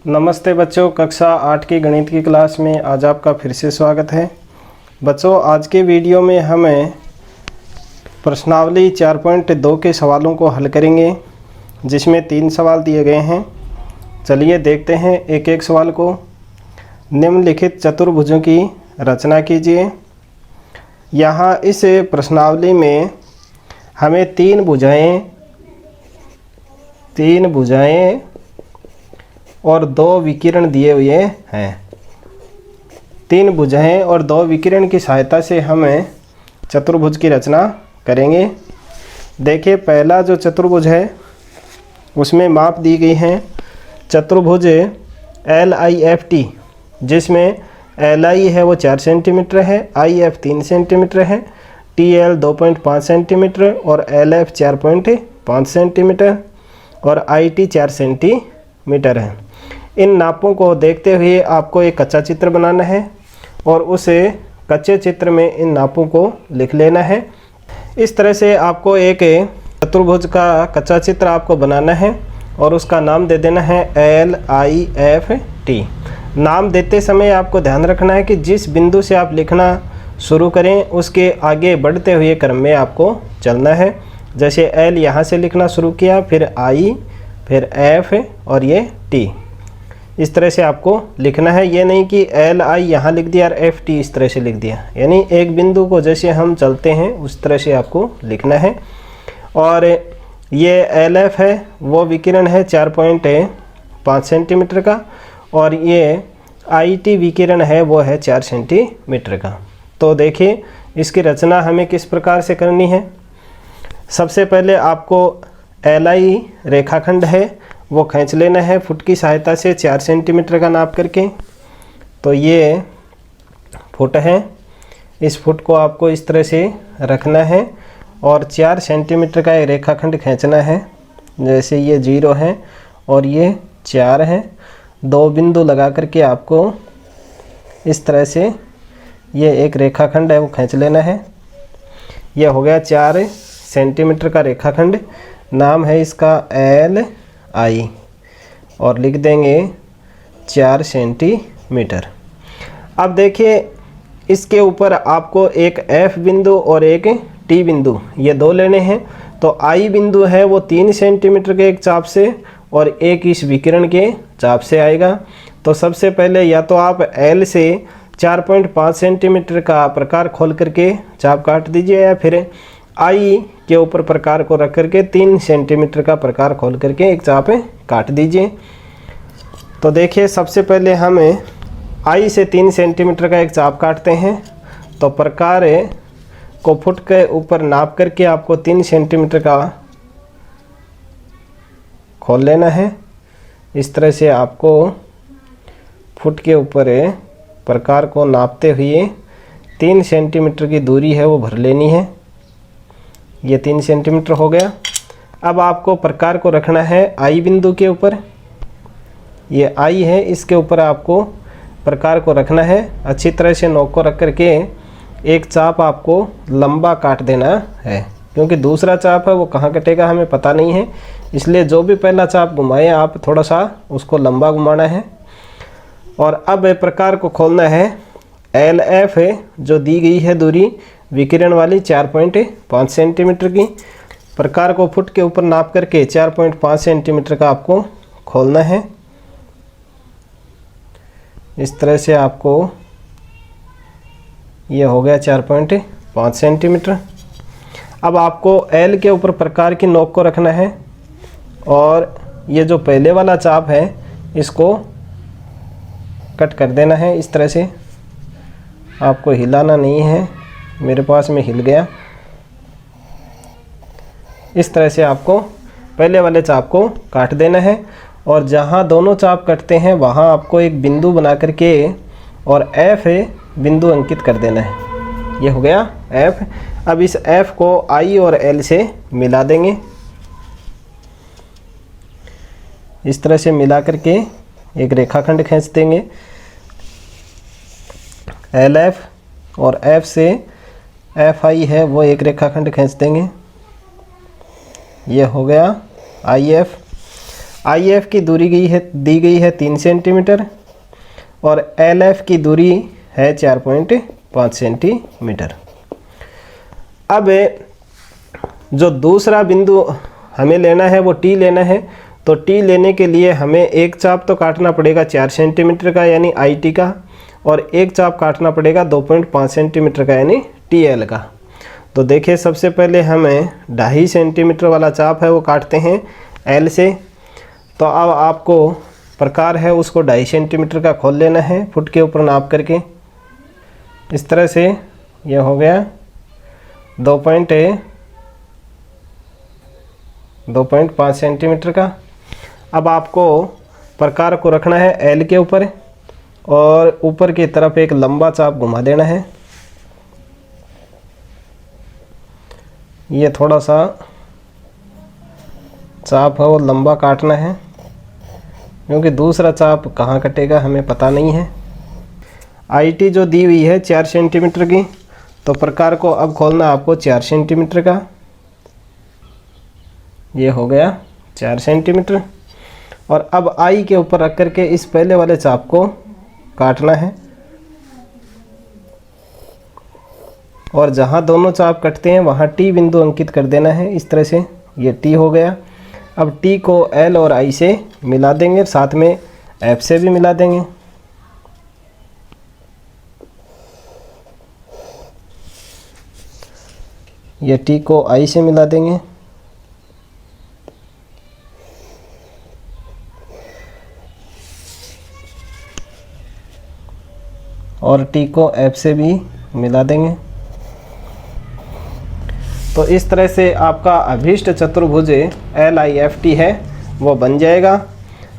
नमस्ते बच्चों, कक्षा 8 की गणित की क्लास में आज आपका फिर से स्वागत है। बच्चों, आज के वीडियो में हमें प्रश्नावली 4.2 के सवालों को हल करेंगे, जिसमें 3 सवाल दिए गए हैं। चलिए देखते हैं एक एक सवाल को। निम्नलिखित चतुर्भुजों की रचना कीजिए। यहाँ इस प्रश्नावली में हमें तीन भुजाएं और 2 विकिरण दिए हुए हैं। 3 भुजाएं और 2 विकिरण की सहायता से हमें चतुर्भुज की रचना करेंगे। देखिए, पहला जो चतुर्भुज है उसमें माप दी गई है चतुर्भुज LIFT, जिसमें LI है वो 4 सेंटीमीटर है, IF 3 सेंटीमीटर है, TL 2.5 सेंटीमीटर और LF 4.5 सेंटीमीटर और IT 4 सेंटीमीटर है। इन नापों को देखते हुए आपको एक कच्चा चित्र बनाना है और उस कच्चे चित्र में इन नापों को लिख लेना है। इस तरह से आपको एक चतुर्भुज का कच्चा चित्र आपको बनाना है और उसका नाम दे देना है LIFT। नाम देते समय आपको ध्यान रखना है कि जिस बिंदु से आप लिखना शुरू करें उसके आगे बढ़ते हुए क्रम में आपको चलना है। जैसे L यहाँ से लिखना शुरू किया, फिर I, फिर F और ये T। इस तरह से आपको लिखना है। ये नहीं कि LI यहाँ लिख दिया और FT इस तरह से लिख दिया, यानी एक बिंदु को जैसे हम चलते हैं उस तरह से आपको लिखना है। और ये LF है वो विकिरण है 4.5 सेंटीमीटर का और ये IT विकिरण है वो है 4 सेंटीमीटर का। तो देखिए, इसकी रचना हमें किस प्रकार से करनी है। सबसे पहले आपको LI रेखाखंड है वो खींच लेना है फुट की सहायता से 4 सेंटीमीटर का नाप करके। तो ये फुट है, इस फुट को आपको इस तरह से रखना है और 4 सेंटीमीटर का एक रेखाखंड खींचना है। जैसे ये 0 है और ये 4 है, 2 बिंदु लगा करके आपको इस तरह से ये एक रेखाखंड है वो खींच लेना है। ये हो गया 4 सेंटीमीटर का रेखाखंड। नाम है इसका LI और लिख देंगे 4 सेंटीमीटर। अब देखिए, इसके ऊपर आपको एक F बिंदु और एक T बिंदु ये 2 लेने हैं। तो I बिंदु है वो 3 सेंटीमीटर के एक चाप से और एक इस विकिरण के चाप से आएगा। तो सबसे पहले या तो आप L से 4.5 सेंटीमीटर का प्रकार खोल करके चाप काट दीजिए, या फिर I के ऊपर प्रकार को रख करके 3 सेंटीमीटर का प्रकार खोल करके एक चाप काट दीजिए। तो देखिए, सबसे पहले हमें I से 3 सेंटीमीटर का एक चाप काटते हैं। तो प्रकार को फुट के ऊपर नाप करके आपको 3 सेंटीमीटर का खोल लेना है। इस तरह से आपको फुट के ऊपर प्रकार को नापते हुए 3 सेंटीमीटर की दूरी है वो भर लेनी है। ये 3 सेंटीमीटर हो गया। अब आपको प्रकार को रखना है I बिंदु के ऊपर। ये I है, इसके ऊपर आपको प्रकार को रखना है। अच्छी तरह से नोक को रख करके एक चाप आपको लंबा काट देना है, क्योंकि दूसरा चाप है वो कहाँ कटेगा हमें पता नहीं है। इसलिए जो भी पहला चाप घुमाए आप थोड़ा सा उसको लंबा घुमाना है। और अब प्रकार को खोलना है LF है जो दी गई है दूरी विकिरण वाली 4.5 सेंटीमीटर की। प्रकार को फुट के ऊपर नाप करके 4.5 सेंटीमीटर का आपको खोलना है। इस तरह से आपको ये हो गया 4.5 सेंटीमीटर। अब आपको L के ऊपर प्रकार की नोक को रखना है और ये जो पहले वाला चाप है इसको कट कर देना है। इस तरह से आपको हिलाना नहीं है, मेरे पास में हिल गया। इस तरह से आपको पहले वाले चाप को काट देना है और जहाँ दोनों चाप कटते हैं वहाँ आपको एक बिंदु बना करके और F बिंदु अंकित कर देना है। ये हो गया F। अब इस F को I और L से मिला देंगे। इस तरह से मिला करके एक रेखाखंड खींच देंगे। LF और F से FI है वो एक रेखाखंड खींच देंगे। ये हो गया IF। IF की दूरी दी गई है 3 सेंटीमीटर और LF की दूरी है 4.5 सेंटीमीटर। अब जो दूसरा बिंदु हमें लेना है वो T लेना है। तो T लेने के लिए हमें एक चाप तो काटना पड़ेगा 4 सेंटीमीटर का यानी IT का, और एक चाप काटना पड़ेगा 2.5 सेंटीमीटर का यानी TL का। तो देखिए सबसे पहले हमें 2.5 सेंटीमीटर वाला चाप है वो काटते हैं L से। तो अब आपको प्रकार है उसको 2.5 सेंटीमीटर का खोल लेना है फुट के ऊपर नाप करके। इस तरह से ये हो गया 2.5 सेंटीमीटर का। अब आपको प्रकार को रखना है L के ऊपर और ऊपर की तरफ एक लंबा चाप घुमा देना है। ये थोड़ा सा चाप है वो लंबा काटना है क्योंकि दूसरा चाप कहाँ कटेगा हमें पता नहीं है। IT जो दी हुई है 4 सेंटीमीटर की, तो प्रकार को अब खोलना आपको 4 सेंटीमीटर का। ये हो गया 4 सेंटीमीटर। और अब I के ऊपर रख करके इस पहले वाले चाप को काटना है और जहाँ दोनों चाप कटते हैं वहाँ T बिंदु अंकित कर देना है। इस तरह से ये T हो गया। अब T को L और I से मिला देंगे, साथ में F से भी मिला देंगे। ये T को I से मिला देंगे और T को F से भी मिला देंगे। तो इस तरह से आपका अभीष्ट चतुर्भुज LIFT है वो बन जाएगा।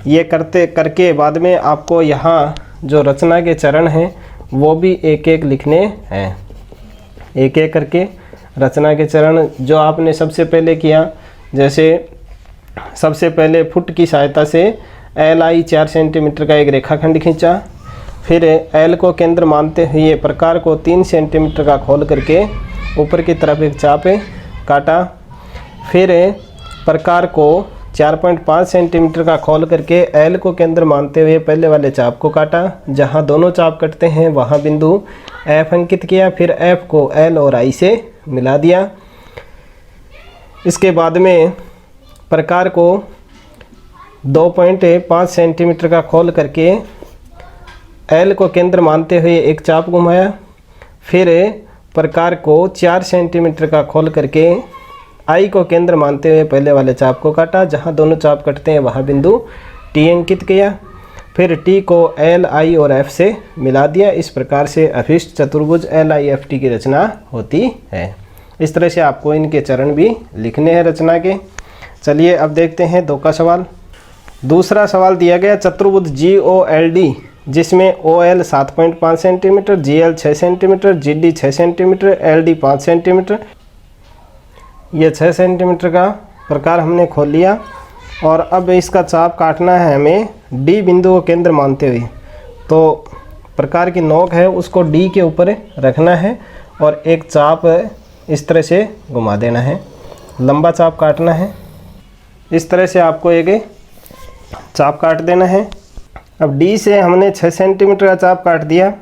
ये करके बाद में आपको यहाँ जो रचना के चरण हैं वो भी एक एक लिखने हैं। एक एक करके रचना के चरण जो आपने सबसे पहले किया, जैसे सबसे पहले फुट की सहायता से LI 4 सेंटीमीटर का एक रेखाखंड खींचा, फिर L को केंद्र मानते हुए प्रकार को 3 सेंटीमीटर का खोल करके ऊपर की तरफ एक चाप काटा, फिर प्रकार को 4.5 सेंटीमीटर का खोल करके L को केंद्र मानते हुए पहले वाले चाप को काटा, जहां दोनों चाप कटते हैं वहां बिंदु F अंकित किया, फिर F को L और I से मिला दिया। इसके बाद में प्रकार को 2.5 सेंटीमीटर का खोल करके L को केंद्र मानते हुए एक चाप घुमाया, फिर प्रकार को 4 सेंटीमीटर का खोल करके I को केंद्र मानते हुए पहले वाले चाप को काटा, जहां दोनों चाप कटते हैं वहां बिंदु T अंकित किया, फिर T को L, I और F से मिला दिया। इस प्रकार से अभीष्ट चतुर्भुज LIFT की रचना होती है। इस तरह से आपको इनके चरण भी लिखने हैं रचना के। चलिए अब देखते हैं 2 का सवाल। दूसरा सवाल दिया गया चतुर्भुज GOLD जिसमें OL 7.5 centimetre, GL 6 centimetre, GD 6 centimetre, LD 5 centimetre. ये 6 सेंटीमीटर का प्रकार हमने खोल लिया और अब इसका चाप काटना है हमें D बिंदु को केंद्र मानते हुए। तो प्रकार की नोक है उसको D के ऊपर रखना है और एक चाप इस तरह से घुमा देना है, लंबा चाप काटना है। इस तरह से आपको एक चाप काट देना है। अब D से हमने 6 सेंटीमीटर का चाप काट दिया।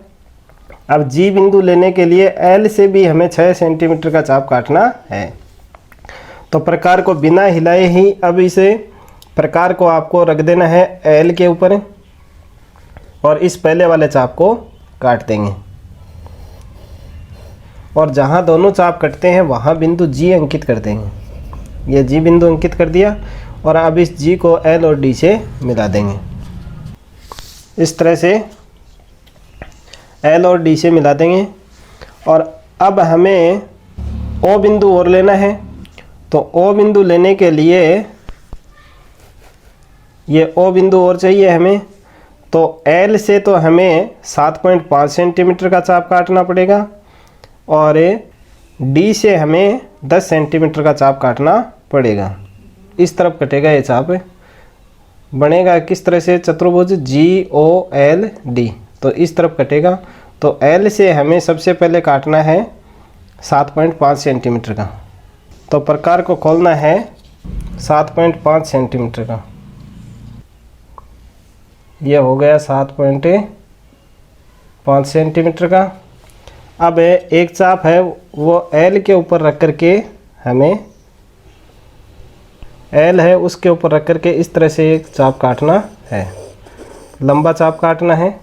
अब G बिंदु लेने के लिए L से भी हमें 6 सेंटीमीटर का चाप काटना है। तो प्रकार को बिना हिलाए ही अब इसे प्रकार को आपको रख देना है L के ऊपर और इस पहले वाले चाप को काट देंगे और जहां दोनों चाप कटते हैं वहां बिंदु G अंकित कर देंगे। ये G बिंदु अंकित कर दिया और अब इस G को L और D से मिला देंगे। इस तरह से L और D से मिला देंगे और अब हमें O बिंदु और लेना है। तो O बिंदु लेने के लिए ये O बिंदु और चाहिए हमें। तो L से तो हमें 7.5 सेंटीमीटर का चाप काटना पड़ेगा और D से हमें 10 सेंटीमीटर का चाप काटना पड़ेगा। इस तरफ कटेगा ये चाप, बनेगा किस तरह से चतुर्भुज GOLD। तो इस तरफ कटेगा। तो L से हमें सबसे पहले काटना है 7.5 सेंटीमीटर का। तो प्रकार को खोलना है 7.5 सेंटीमीटर का। ये हो गया 7.5 सेंटीमीटर का। अब एक चाप है वो एल के ऊपर रख करके हमें एल है उसके ऊपर रख करके इस तरह से एक चाप काटना है, लंबा चाप काटना है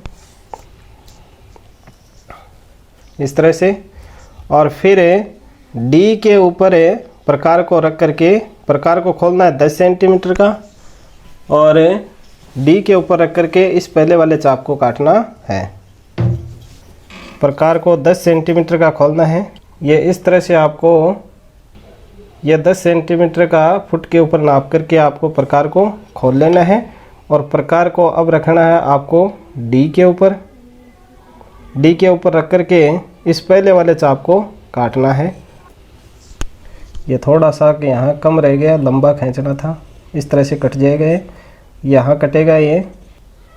इस तरह से। और फिर डी के ऊपर प्रकार को रख करके प्रकार को खोलना है 10 सेंटीमीटर का, और डी के ऊपर रख करके इस पहले वाले चाप को काटना है। प्रकार को 10 सेंटीमीटर का खोलना है। ये इस तरह से आपको ये 10 सेंटीमीटर का फुट के ऊपर नाप करके आपको प्रकार को खोल लेना है, और प्रकार को अब रखना है आपको डी के ऊपर। डी के ऊपर रख करके इस पहले वाले चाप को काटना है। ये थोड़ा सा कि यहाँ कम रह गया, लंबा खींचना था, इस तरह से कट जाएगा। ये यहाँ कटेगा, ये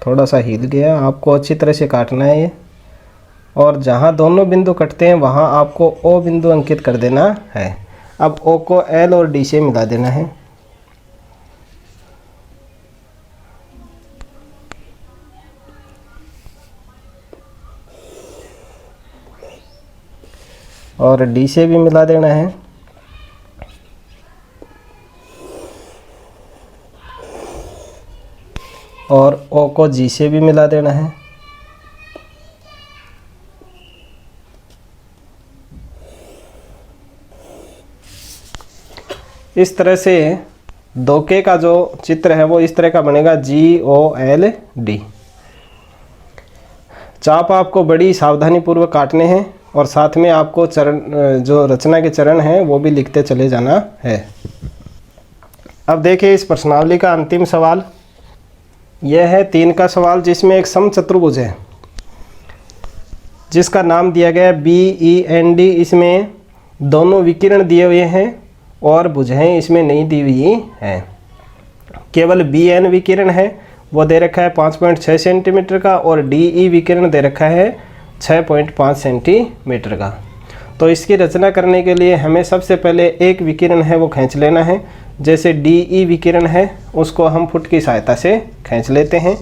थोड़ा सा हिल गया, आपको अच्छी तरह से काटना है ये। और जहाँ दोनों बिंदु कटते हैं वहाँ आपको ओ बिंदु अंकित कर देना है। अब ओ को एल और डी से मिला देना है। और डी से भी मिला देना है। और ओ को जी से भी मिला देना है। इस तरह से धोखे का जो चित्र है वो इस तरह का बनेगा, GOLD। चाप आपको बड़ी सावधानी पूर्वक काटने हैं, और साथ में आपको चरण जो रचना के चरण हैं वो भी लिखते चले जाना है। अब देखिए इस प्रश्नावली का अंतिम सवाल। यह है 3 का सवाल, जिसमें एक समचतुर्भुज है जिसका नाम दिया गया BEND। इसमें दोनों विकिरण दिए हुए हैं और भुजाएं इसमें नहीं दी हुई हैं। केवल BN विकिरण है, वो दे रखा है 5.6 सेंटीमीटर का, और DE विकिरण दे रखा है 6.5 सेंटीमीटर का। तो इसकी रचना करने के लिए हमें सबसे पहले एक विकिरण है वो खींच लेना है। जैसे DE विकिरण है उसको हम फुट की सहायता से खींच लेते हैं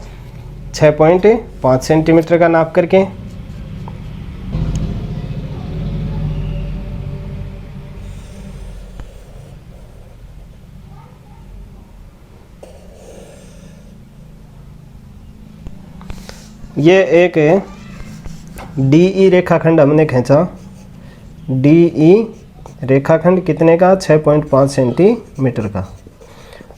6.5 सेंटीमीटर का नाप करके। ये एक DE रेखाखंड हमने खींचा। DE रेखाखंड कितने का? 6.5 सेंटीमीटर का।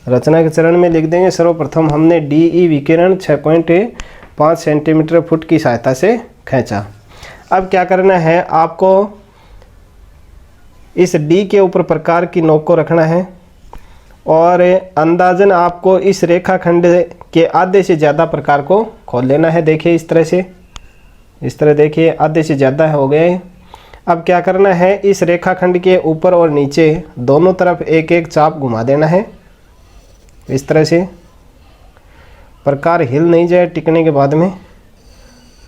रचना के चरण में लिख देंगे, सर्वप्रथम हमने DE विकिरण 6.5 सेंटीमीटर फुट की सहायता से खींचा। अब क्या करना है, आपको इस D के ऊपर प्रकार की नोक को रखना है, और अंदाजन आपको इस रेखाखंड के आधे से ज़्यादा प्रकार को खोल लेना है। देखिए इस तरह से, इस तरह देखिए आधे से ज़्यादा हो गए। अब क्या करना है, इस रेखाखंड के ऊपर और नीचे दोनों तरफ एक एक चाप घुमा देना है इस तरह से, प्रकार हिल नहीं जाए टिकने के बाद में।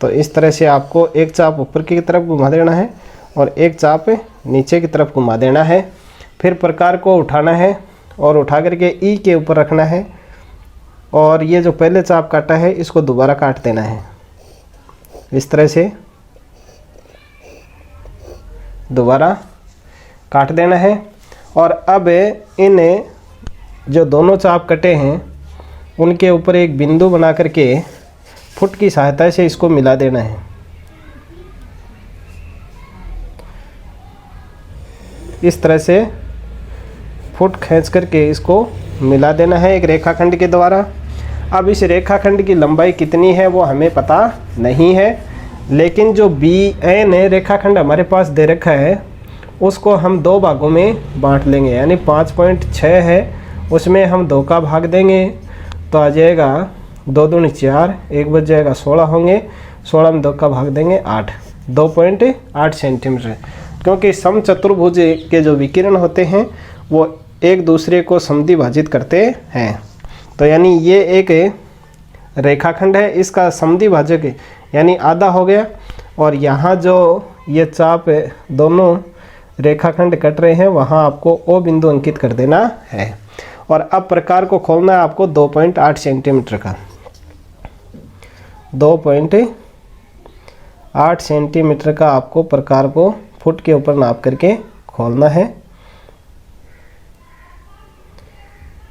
तो इस तरह से आपको एक चाप ऊपर की तरफ घुमा देना है और एक चाप नीचे की तरफ घुमा देना है। फिर प्रकार को उठाना है और उठा करके ई के ऊपर रखना है, और ये जो पहले चाप काटा है इसको दोबारा काट देना है इस तरह से, दोबारा काट देना है। और अब इन जो दोनों चाप कटे हैं उनके ऊपर एक बिंदु बना करके फुट की सहायता से इसको मिला देना है। इस तरह से फुट खींच करके इसको मिला देना है एक रेखाखंड के द्वारा। अब इस रेखाखंड की लंबाई कितनी है वो हमें पता नहीं है, लेकिन जो BN रेखाखंड हमारे पास दे रखा है उसको हम 2 भागों में बांट लेंगे। यानी 5.6 है, उसमें हम 2 का भाग देंगे तो आ जाएगा 2 दूनी 4, 1 बच जाएगा 16 होंगे। 16 में 2 का भाग देंगे 8, 2.8 सेंटीमीटर। क्योंकि समचतुर्भुज के जो विकिरण होते हैं वो एक दूसरे को समद्विभाजित करते हैं। तो यानी ये एक रेखाखंड है, इसका समद्विभाजक यानी आधा हो गया, और यहाँ जो ये चाप दोनों रेखाखंड कट रहे हैं वहाँ आपको O बिंदु अंकित कर देना है। और अब प्रकार को खोलना है आपको 2.8 सेंटीमीटर का। 2.8 सेंटीमीटर का आपको प्रकार को फुट के ऊपर नाप करके खोलना है।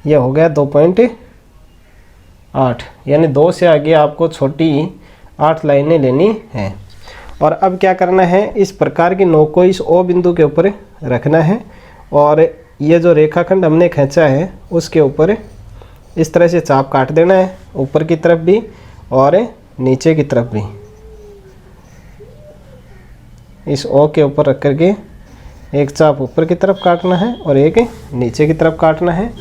यह हो गया 2.8, यानी 2 से आगे आपको छोटी 8 लाइनें लेनी हैं। और अब क्या करना है, इस प्रकार की नोक को इस O बिंदु के ऊपर रखना है और ये जो रेखाखंड हमने खींचा है उसके ऊपर इस तरह से चाप काट देना है, ऊपर की तरफ भी और नीचे की तरफ भी। इस O के ऊपर रख करके एक चाप ऊपर की तरफ काटना है और एक नीचे की तरफ काटना है।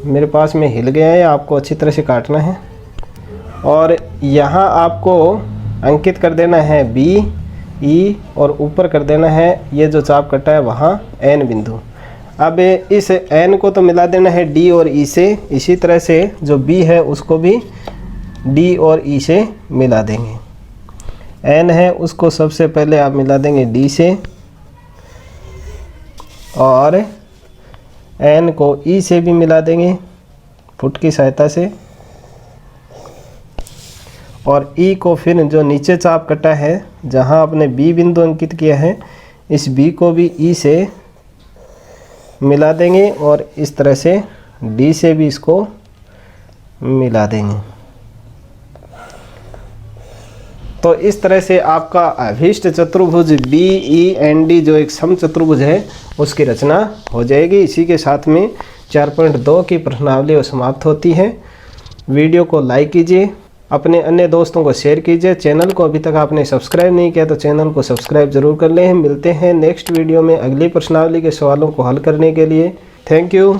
मेरे पास में हिल गया है, आपको अच्छी तरह से काटना है। और यहाँ आपको अंकित कर देना है B, E और ऊपर कर देना है ये जो चाप कटा है वहाँ N बिंदु। अब इस N को तो मिला देना है D और E से, इसी तरह से जो B है उसको भी D और E से मिला देंगे। N है उसको सबसे पहले आप मिला देंगे D से और N को E से भी मिला देंगे फुट की सहायता से, और E को फिर जो नीचे चाप कटा है जहाँ आपने B बिंदु अंकित किया है इस B को भी E से मिला देंगे और इस तरह से D से भी इसको मिला देंगे। तो इस तरह से आपका अभीष्ट चतुर्भुज BEND जो एक समचतुर्भुज है उसकी रचना हो जाएगी। इसी के साथ में 4.2 की प्रश्नावली समाप्त होती है। वीडियो को लाइक कीजिए, अपने अन्य दोस्तों को शेयर कीजिए। चैनल को अभी तक आपने सब्सक्राइब नहीं किया तो चैनल को सब्सक्राइब जरूर कर लें। मिलते हैं नेक्स्ट वीडियो में अगली प्रश्नावली के सवालों को हल करने के लिए। Thank you.